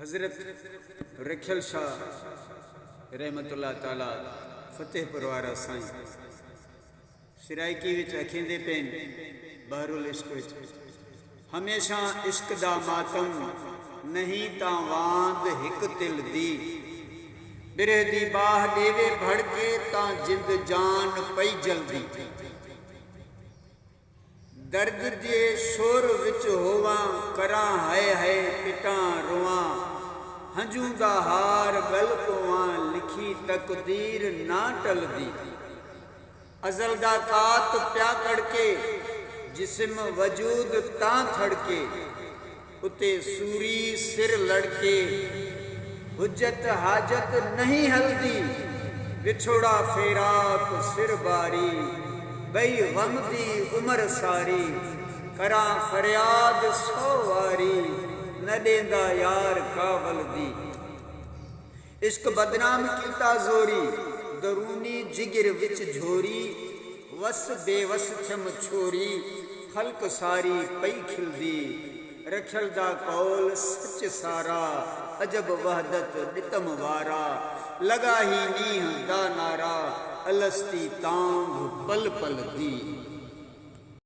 हजरत रखियल शाह रहमतुल्लाह ताला फतेहपुर वारा साईं सिराइकी विच अखींदे पेन बहरुल इश्क विच हमेशा इश्क दा मातम नहीं तां वांद हिक तिल दी बिरह दी बाह देवे भड़के तां जिंद जान पई जल्दी दर्द दे शोर विच होवां करां हाय हाय पिटां रोवां हंजू दा हार गल पवां लिखी तकदीर ना टलदी अजल दा तात प्या कड़के जिस्म वजूद तां थड़के उते सूरी सिर लड़के हुज्जत हाजत नहीं हल्दी विछोड़ा फेराक सिर बारी बई गम दी उमर सारी करा फरियाद सौ वारी न देंदा यार कावल दी इश्क बदनाम कीता जोरी दरूनी जिगर विच झोरी वस बेवस थम छोरी खल्क सारी पई खिलदी रखियल दा कौल सच सारा अजब वहदत दितम वारा लगा ही नीह दा नारा अलस्ती तांग पल पल दी।